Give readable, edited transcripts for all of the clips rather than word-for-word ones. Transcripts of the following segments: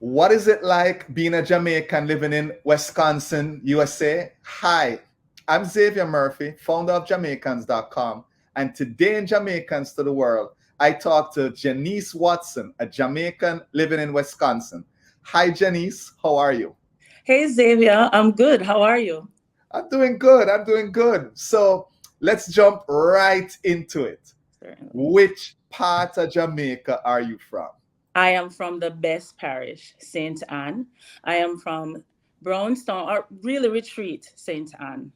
What is it like being a Jamaican living in Wisconsin, USA? Hi, I'm Xavier Murphy, founder of Jamaicans.com. And today in Jamaicans to the World, I talk to Janice Watson, a Jamaican living in Wisconsin. Hi, Janice. How are you? Hey Xavier, I'm good. How are you? I'm doing good. I'm doing good. So let's jump right into it. Certainly. Which part of Jamaica are you from? I am from the best parish, St. Anne. I am from Brownstown, or really Retreat, St. Anne.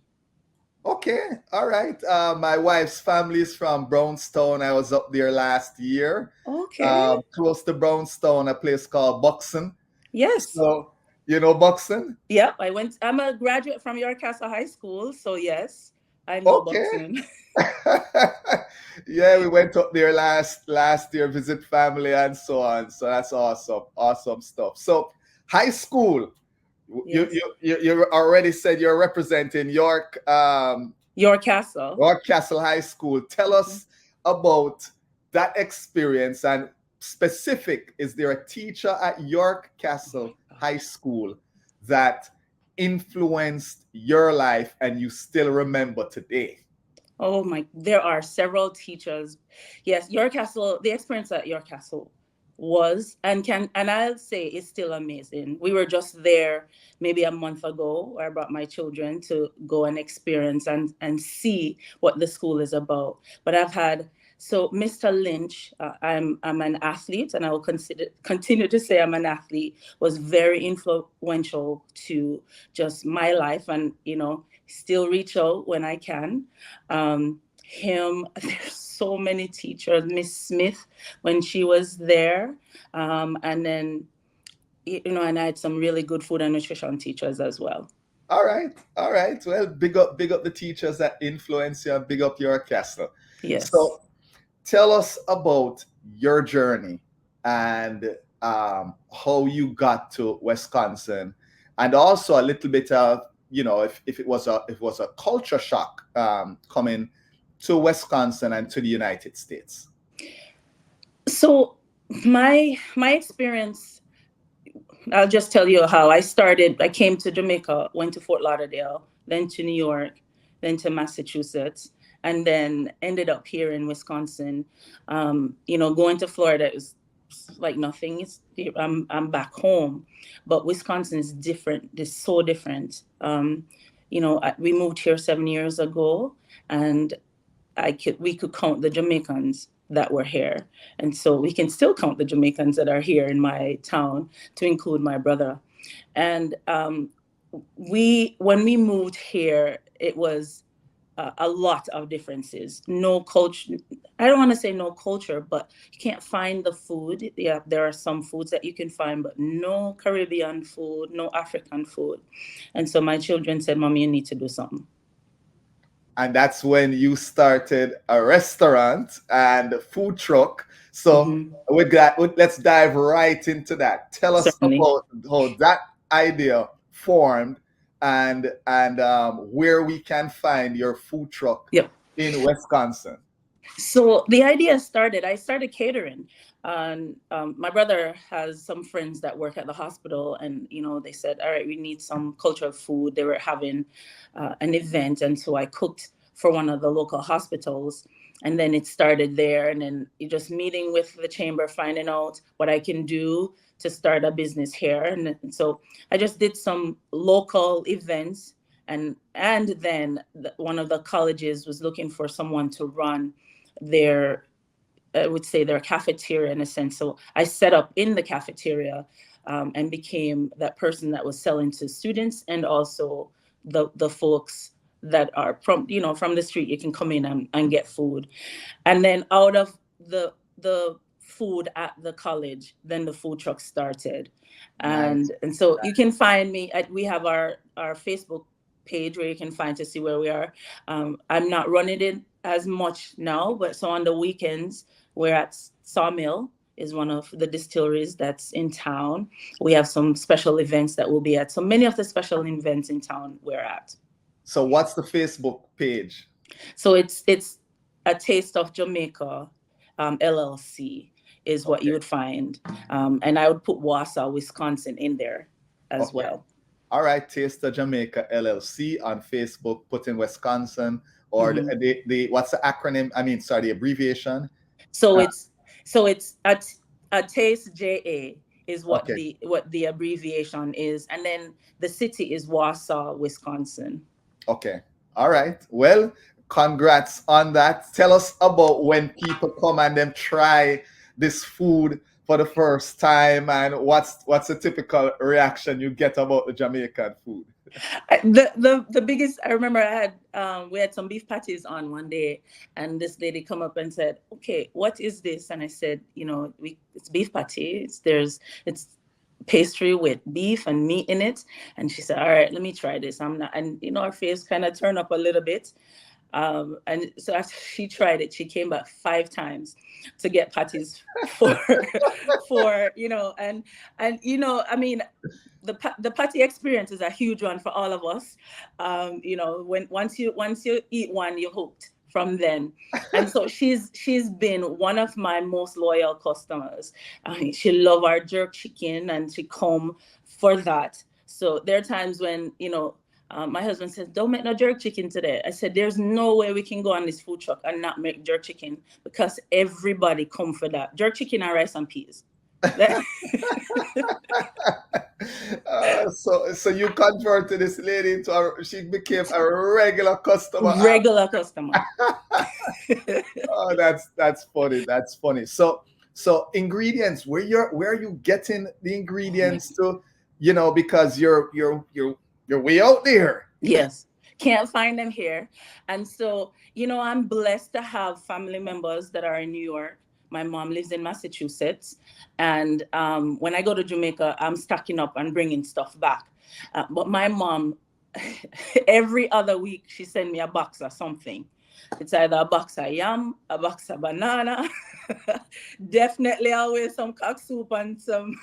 Okay, all right. My wife's family is from Brownstone. I was up there last year, Okay. close to Brownstone, a place called Buxton. Yes. So, you know Buxton? Yep. I'm a graduate from York Castle High School, so yes, I know Okay. boxing. Yeah, we went up there last year, visit family and so on. So that's awesome, awesome stuff. So, high school, Yes. you already said you're representing York Castle. York Castle High School. Tell Mhm. us about that experience and specific. Is there a teacher at York Oh my Castle High gosh. School that influenced your life and you still remember today? Oh my, there are several teachers. Yes, York Castle, the experience at York Castle was and I'll say it's still amazing. We were just there maybe a month ago where I brought my children to go and experience and see what the school is about. But I've had so Mr. Lynch, I'm an athlete, and I will continue to say I'm an athlete. Was very influential to just my life, and still reach out when I can. Him, there's so many teachers. Miss Smith, when she was there, and then and I had some really good food and nutrition teachers as well. All right, all right. Well, big up the teachers that influence you and big up York Castle. Yes. So tell us about your journey and how you got to Wisconsin, and also a little bit of if it was a culture shock coming to Wisconsin and to the United States. So my experience, I'll just tell you how I started. I came to Jamaica, went to Fort Lauderdale, then to New York, then to Massachusetts, and then ended up here in Wisconsin. Going to Florida is like nothing. I'm back home, but Wisconsin is different. It's so different. We moved here 7 years ago, and we could count the Jamaicans that were here. And so we can still count the Jamaicans that are here in my town, to include my brother. And when we moved here, it was a lot of differences. No culture. I don't want to say no culture, but you can't find the food. Yeah, there are some foods that you can find, but no Caribbean food, no African food. And so my children said, "Mommy, you need to do something." And that's when you started a restaurant and a food truck. So Hmm. let's dive right into that. Tell us Certainly. about how that idea formed and where we can find your food truck Yep. in Wisconsin. So the idea started, I started catering. And my brother has some friends that work at the hospital, and they said, all right, we need some cultural food. They were having an event, and so I cooked for one of the local hospitals. And then it started there, and then you just meeting with the chamber, finding out what I can do to start a business here. And so I just did some local events, and then one of the colleges was looking for someone to run their, I would say, their cafeteria in a sense. So I set up in the cafeteria, and became that person that was selling to students, and also the folks that are from the street. You can come in and get food. And then out of the food at the college, then the food truck started. Nice. And so you can find me we have our Facebook page where you can find to see where we are. I'm not running it as much now, but so on the weekends we're at Sawmill, is one of the distilleries that's in town. We have some special events that we'll be at. So many of the special events in town we're at. So what's the Facebook page? So it's a taste of Jamaica, LLC. is what you Okay. would find. And I would put Wausau, Wisconsin in there as Okay. well. All right. Taster Jamaica LLC on Facebook. Put in Wisconsin or Mhm. the what's the acronym? I mean, sorry, the abbreviation. So Uh, it's a taste JA is okay. what the abbreviation is, and then the city is Wausau, Wisconsin. Okay. All right. Well, congrats on that. Tell us about when people come and them try this food for the first time and what's the typical reaction you get about the Jamaican food? The biggest, I remember I had we had some beef patties on one day, and this lady come up and said, "Okay, what is this?" And I said, it's beef patty. It's pastry with beef and meat in it. And she said, "All right, let me try this." I'm not, and her face kind of turned up a little bit. And so after she tried it, she came back 5 times to get patties for I mean, the patty experience is a huge one for all of us. When once you eat one, you're hooked from then. And so she's been one of my most loyal customers. I mean, she love our jerk chicken, and she come for that. So there are times when my husband says, "Don't make no jerk chicken today." I said, "There's no way we can go on this food truck and not make jerk chicken, because everybody come for that jerk chicken and rice and peas." So you converted this lady into she became a regular customer. Regular customer. Oh, that's funny. That's funny. So ingredients, where are you getting the Oh my. ingredients to? Because you're way out there. Yes. Can't find them here. And so, I'm blessed to have family members that are in New York. My mom lives in Massachusetts. And when I go to Jamaica, I'm stocking up and bringing stuff back. But my mom, every other week, she send me a box of something. It's either a box of yam, a box of banana, definitely always some cock soup and some,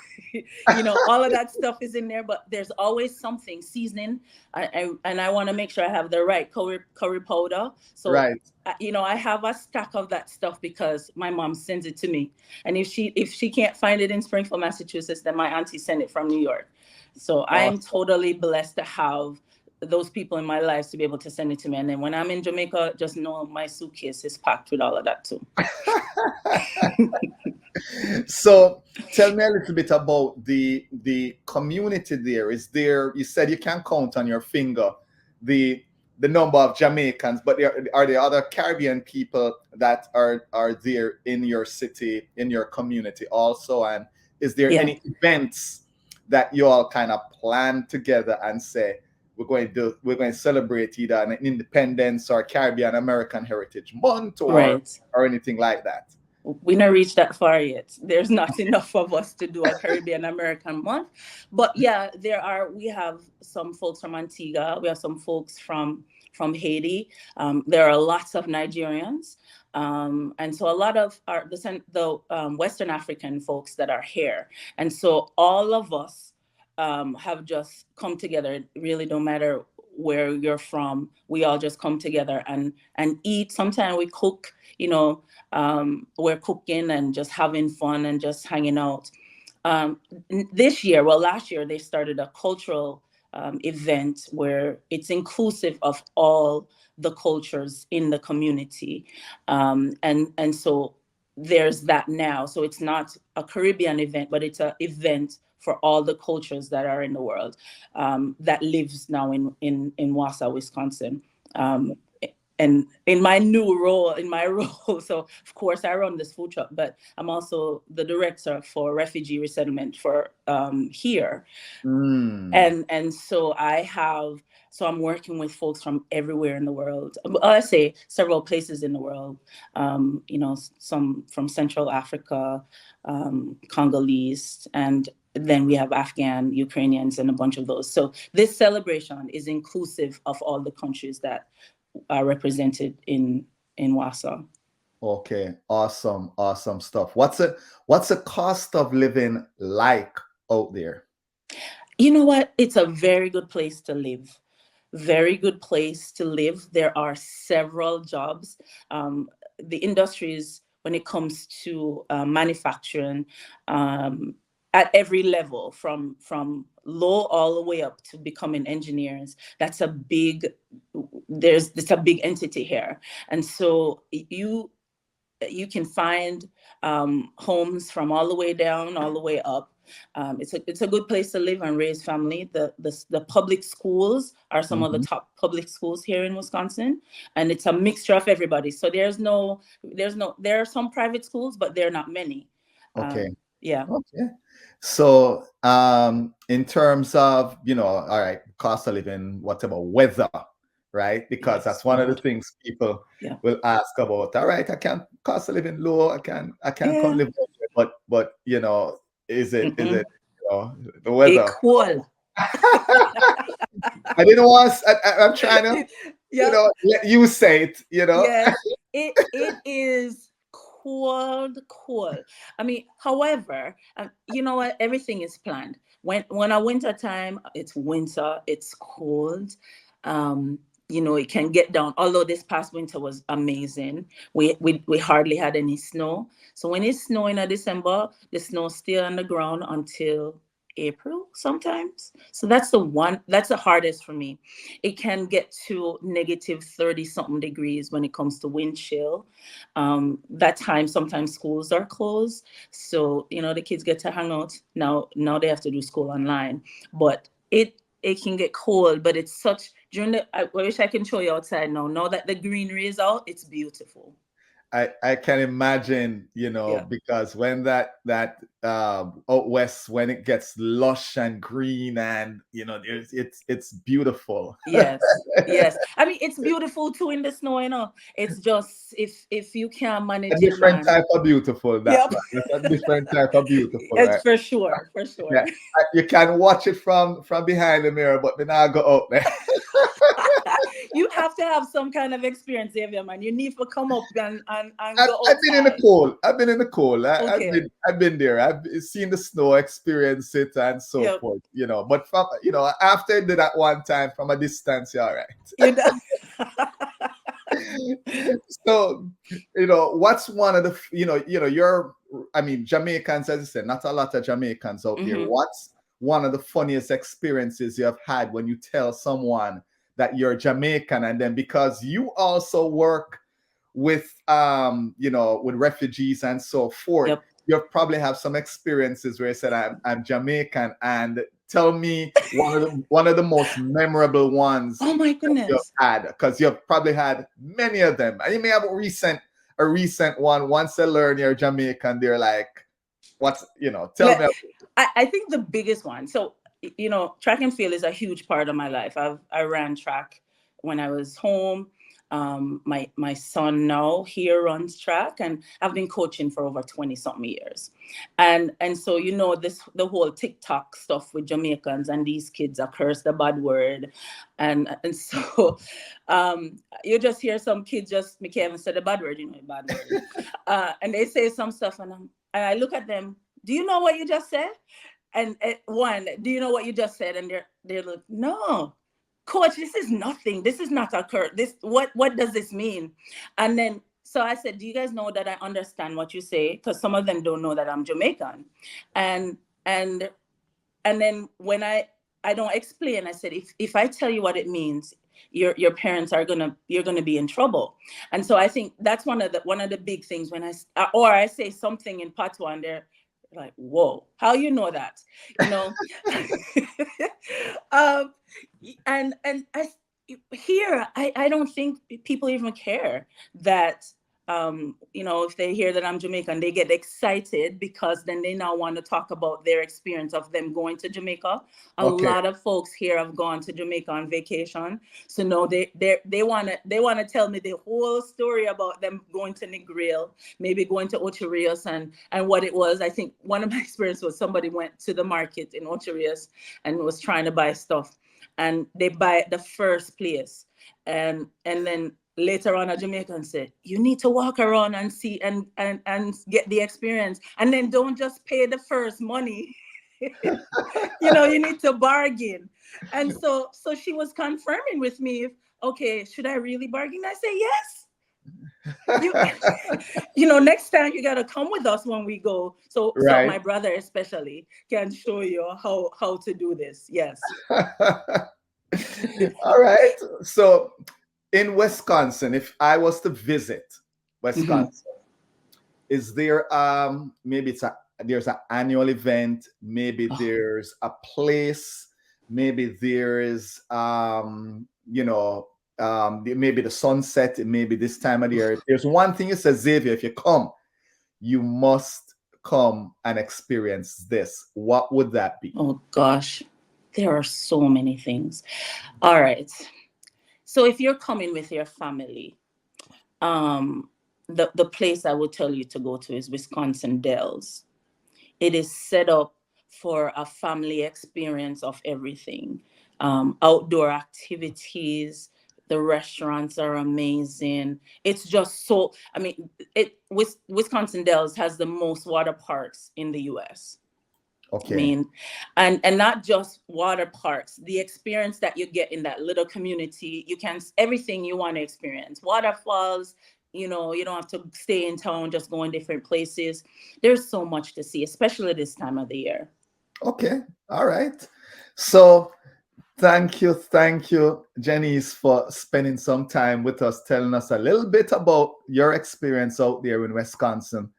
all of that stuff is in there. But there's always something seasoning, and I want to make sure I have the right curry powder. So, Right. I have a stack of that stuff because my mom sends it to me, and if she can't find it in Springfield, Massachusetts, then my auntie sent it from New York. So I am Awesome. totally blessed to have those people in my life to be able to send it to me. And then when I'm in Jamaica, just know my suitcase is packed with all of that too. So tell me a little bit about the community there. Is there? You said you can count on your finger the the number of Jamaicans, but are there other Caribbean people that are there in your city, in your community also? And is there Yeah. any events that you all kind of plan together and say we're going to celebrate either an Independence or Caribbean American Heritage Month Right. or anything like that? We not reached that far yet. There's not enough of us to do a Caribbean American month. But yeah, we have some folks from Antigua. We have some folks from Haiti. There are lots of Nigerians. And so a lot of the Western African folks that are here. And so all of us have just come together. It really don't matter where you're from. We all just come together and eat. Sometimes we cook, we're cooking and just having fun and just hanging out. Last year, they started a cultural event where it's inclusive of all the cultures in the community. And so there's that now. So it's not a Caribbean event, but it's an event for all the cultures that are in the world, that lives now in Wausau, Wisconsin. Um, and in my role, so of course I run this food truck, but I'm also the director for refugee resettlement for here. Mm. And so I'm working with folks from everywhere in the world. I say several places in the world. Some from Central Africa, Congolese, and then we have Afghan, Ukrainians, and a bunch of those. So this celebration is inclusive of all the countries that are represented in Wausau. Okay, awesome stuff. What's the cost of living like out there? You know what? It's a very good place to live. Very good place to live. There are several jobs. The industries when it comes to manufacturing, at every level, from low all the way up to becoming engineers. That's a big, it's a big entity here. And so you can find homes from all the way down, all the way up. It's a good place to live and raise family. The public schools are some of the Mhm. top public schools here in Wisconsin, and it's a mixture of everybody. So there are some private schools, but there are not many. Okay. Yeah. Okay. So, in terms of, all right, cost of living, what about weather, right? Because Yes. that's one of the Lord. things people Yeah. will ask about. All right, I can cost of living low, I can come Yeah. live out there, but is it Mm-mm. the It weather? cool. I didn't want. I'm trying to, Yeah. let you say it. Yes, it is cold. I mean, however, you know what? Everything is planned. When a winter time, it's winter, it's cold. Um, it can get down. Although this past winter was amazing, we hardly had any snow. So when it's snowing in December, the snow still on the ground until April sometimes. So that's the hardest for me. It can get to negative 30 something degrees when it comes to wind chill. That time sometimes schools are closed, so the kids get to hang out. Now they have to do school online, but it can get cold. But it's such during the I wish I can show you outside now that the greenery is out. It's beautiful. I can imagine, Yeah. because when that out west, when it gets lush and green, and it's beautiful. Yes. I mean, it's beautiful too in the snow. It's just if you can't A manage it, different man. type of beautiful. Yep. That's a different type of beautiful, It's right? for sure, for sure. Yeah, you can watch it from behind the mirror, but then I go out there. You have to have some kind of experience, Xavier, man. You need to come up and go I've been in the outside. cold. I've been in the cold. Okay. I've been there. I've seen the snow, experienced it, and so Yep. forth. But from after I did that one time from a distance, you're all right. You know. So, what's one of the, I mean, Jamaicans, as I said, not a lot of Jamaicans out there. Mhm. What's one of the funniest experiences you have had when you tell someone that you're Jamaican, and then because you also work with, with refugees and so forth, Yep. you probably have some experiences where you said, I'm Jamaican, and tell me one of the most memorable ones Oh my you've goodness. had, because you've probably had many of them, and you may have a recent one. Once they learn you're Jamaican, they're like, "What's Tell Let, me." I think the biggest one. So, track and field is a huge part of my life. I ran track when I was home. My son now here runs track, and I've been coaching for over 20 something years. And so the whole TikTok stuff with Jamaicans and these kids are curse the bad word. And so you just hear some kids just me can't even say the bad word, bad word. And they say some stuff, and I look at them. Do you know what you just said? And one, do you know what you just said? And they're like, no, coach, this is nothing. This is not a curse. What does this mean? And then so I said, do you guys know that I understand what you say? Because some of them don't know that I'm Jamaican. And and and then when I don't explain, I said, if I tell you what it means, your parents you're gonna be in trouble. And so I think that's one of the big things when I say something in patois, and they're like, whoa, how you know that? you know um and I don't think people even care that if they hear that I'm Jamaican, they get excited because then they now want to talk about their experience of them going to Jamaica. A Okay. lot of folks here have gone to Jamaica on vacation, so no, they want to tell me the whole story about them going to Negril, maybe going to Ocho Rios and what it was. I think one of my experiences was somebody went to the market in Ocho Rios and was trying to buy stuff, and they buy at the first place, and then later on a Jamaican said, you need to walk around and see and get the experience, and then don't just pay the first money. You need to bargain. And so she was confirming with me, okay, should I really bargain? I say yes. You, next time you gotta come with us when we go. So Right. my brother especially can show you how to do this. Yes. All right. So in Wisconsin, if I was to visit Wisconsin, is there maybe there's an annual event, maybe there's a place, maybe there is maybe the sunset, maybe this time of the year. There's one thing you said, Xavier, if you come, you must come and experience this. What would that be? Oh gosh, there are so many things. All right. So if you're coming with your family, the place I would tell you to go to is Wisconsin Dells. It is set up for a family experience of everything. Outdoor activities, the restaurants are amazing. It's just so, I mean, Wisconsin Dells has the most water parks in the US. Okay. I mean, and not just water parks, the experience that you get in that little community, everything you want to experience. Waterfalls, you don't have to stay in town, just go in different places. There's so much to see, especially this time of the year. Okay. All right. So thank you, Janice, for spending some time with us, telling us a little bit about your experience out there in Wisconsin.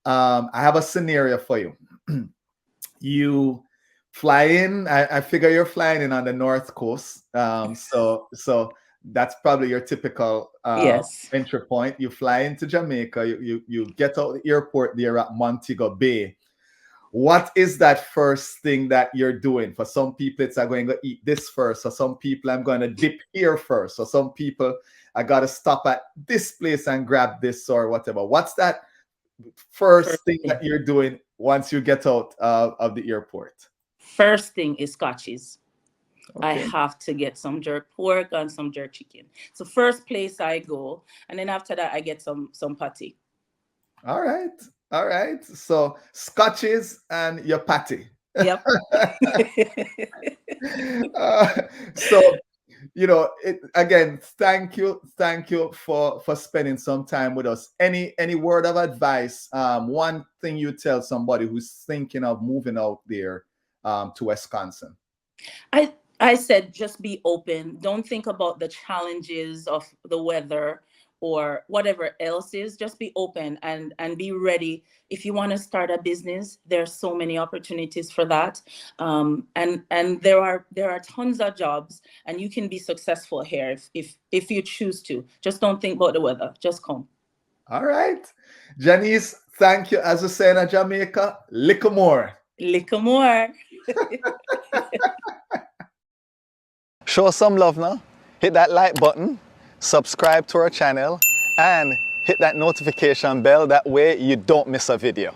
I have a scenario for you. You fly in. I figure you're flying in on the North Coast. So that's probably your typical Yes. entry point. You fly into Jamaica. You get out the airport there at Montego Bay. What is that first thing that you're doing? For some people, it's I'm going to eat this first. For some people, I'm going to dip here first. For some people, I got to stop at this place and grab this or whatever. What's that first thing that you're doing once you get out of the airport? First thing is scotches. Okay. I have to get some jerk pork and some jerk chicken. So first place I go, and then after that I get some patty. All right. So scotches and your patty. Yep. So again, thank you for spending some time with us. Any word of advice, one thing you tell somebody who's thinking of moving out there to Wisconsin? I said just be open. Don't think about the challenges of the weather or whatever else is. Just be open and be ready. If you want to start a business, there's so many opportunities for that. And there are tons of jobs, and you can be successful here if you choose to. Just don't think about the weather. Just come. All right. Janice, thank you. As we say in Jamaica, lick more. Lick more. Show us some love now. Hit that like button, subscribe to our channel, and hit that notification bell. That way you don't miss a video.